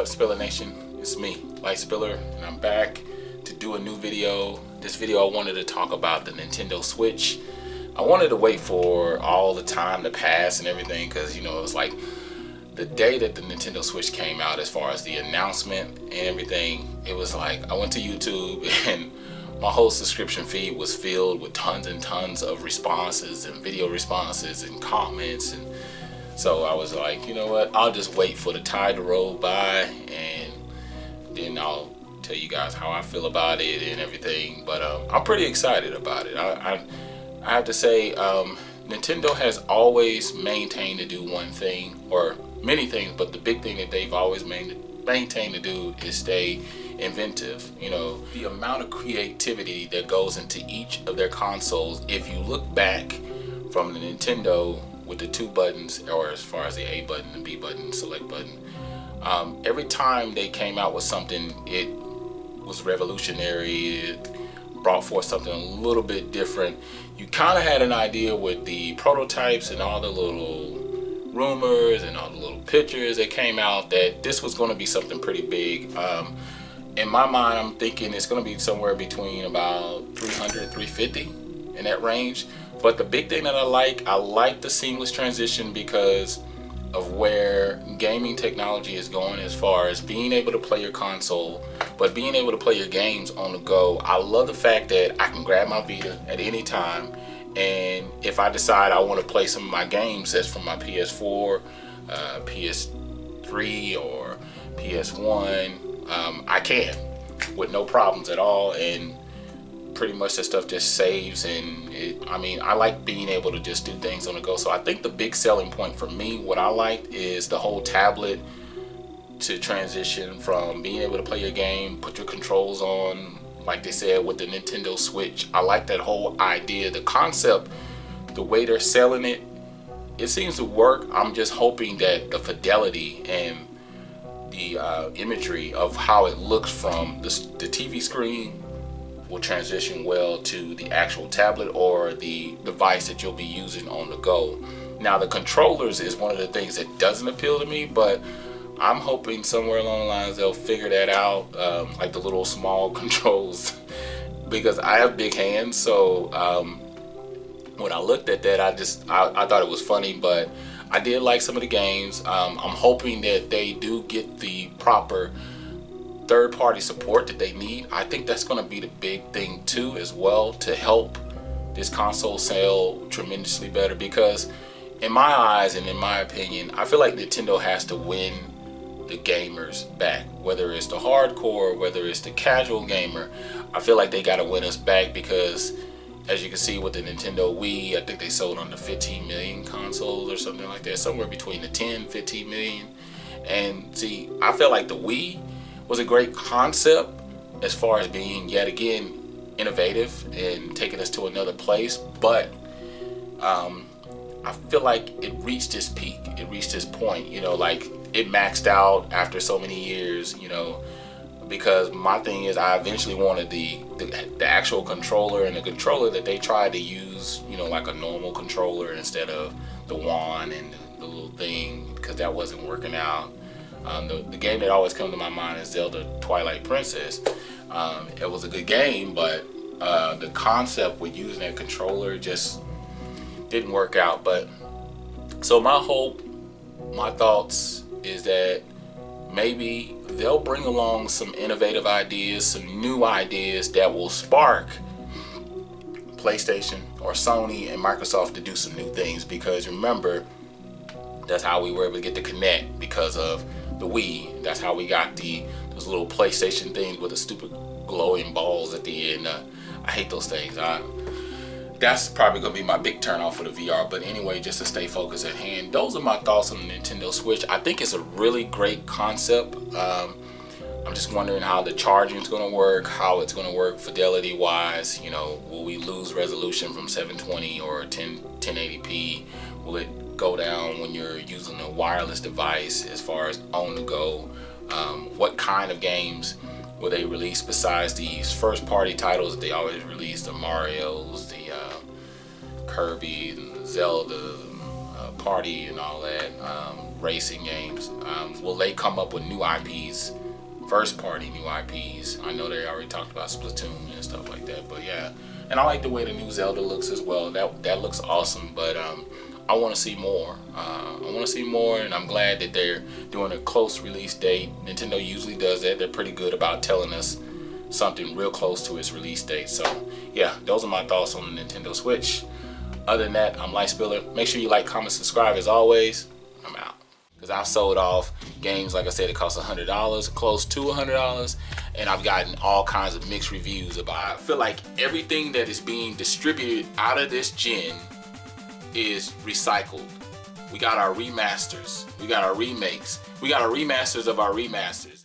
Spiller Nation? It's me, Light Spiller, and I'm back to do a new video. This video I wanted to talk about the Nintendo Switch. I wanted to wait for all the time to pass and everything because, you know, it was like the day that the Nintendo Switch came out, as far as the announcement and everything, it was like I went to YouTube and my whole subscription feed was filled with tons and tons of responses and video responses and comments. And so I was like, you know what, I'll just wait for the tide to roll by and then I'll tell you guys how I feel about it and everything. But I'm pretty excited about it. I have to say, Nintendo has always maintained to do one thing, or many things, but the big thing that they've always maintained to do is stay inventive. You know, the amount of creativity that goes into each of their consoles, if you look back from the Nintendo with the two buttons, or as far as the A button, the B button, select button, every time they came out with something, it was revolutionary. It brought forth something a little bit different. You kind of had an idea with the prototypes and all the little rumors and all the little pictures that came out that this was going to be something pretty big. In my mind, I'm thinking it's going to be somewhere between about 300, 350 in that range. But the big thing that I like the seamless transition because of where gaming technology is going, as far as being able to play your console, but being able to play your games on the go. I love the fact that I can grab my Vita at any time, and if I decide I want to play some of my games that's from my PS4, PS3, or PS1, I can with no problems at all, and pretty much that stuff just saves. And I like being able to just do things on the go. So I think the big selling point for me, what I liked, is the whole tablet to transition from being able to play your game, put your controls on, like they said with the Nintendo Switch. I like that whole idea, the concept, the way they're selling it. It seems to work. I'm just hoping that the fidelity and the imagery of how it looks from the TV screen will transition well to the actual tablet or the device that you'll be using on the go. Now, the controllers is one of the things that doesn't appeal to me, but I'm hoping somewhere along the lines they'll figure that out, like the little small controls, because I have big hands. So when I looked at that, I thought it was funny, but I did like some of the games. I'm hoping that they do get the proper third-party support that they need. I think that's going to be the big thing too, as well, to help this console sell tremendously better. Because in my eyes and in my opinion, I feel like Nintendo has to win the gamers back, whether it's the hardcore, whether it's the casual gamer. I feel like they got to win us back, because as you can see with the Nintendo Wii, I think they sold under 15 million consoles or something like that, somewhere between the 10, 15 million. And see, I feel like the Wii was a great concept as far as being, yet again, innovative and taking us to another place. But I feel like it reached its peak. It reached its point, you know, like it maxed out after so many years, you know, because my thing is I eventually wanted the actual controller, and the controller that they tried to use, you know, like a normal controller instead of the wand and the little thing, because that wasn't working out. The game that always comes to my mind is Zelda Twilight Princess. It was a good game, but the concept with using that controller just didn't work out. But so my hope, my thoughts is that maybe they'll bring along some innovative ideas, some new ideas that will spark PlayStation or Sony and Microsoft to do some new things. Because remember, that's how we were able to get the Kinect, because of the Wii. That's how we got those little PlayStation things with the stupid glowing balls at the end. I hate those things. That's probably gonna be my big turn off for the VR. But anyway, just to stay focused at hand, those are my thoughts on the Nintendo Switch. I think it's a really great concept. I'm just wondering how the charging is going to work, how it's going to work fidelity wise. You know, will we lose resolution from 720 or 1080p? Will it go down when you're using a wireless device as far as on the go? What kind of games will they release besides these first party titles that they always release, the Marios, the Kirby, the Zelda, party and all that, racing games. Will they come up with new IPs, first party new IPs? I know they already talked about Splatoon and stuff like that, but yeah. And I like the way the new Zelda looks as well. That looks awesome, but I want to see more. I want to see more, and I'm glad that they're doing a close release date. Nintendo usually does that. They're pretty good about telling us something real close to its release date. So yeah, those are my thoughts on the Nintendo Switch. Other than that, I'm Light Spiller. Make sure you like, comment, subscribe as always. I'm out. Because I've sold off games, like I said, it costs $100, close to $100, and I've gotten all kinds of mixed reviews about it. I feel like everything that is being distributed out of this gen is recycled. We got our remasters, we got our remakes, we got our remasters of our remasters.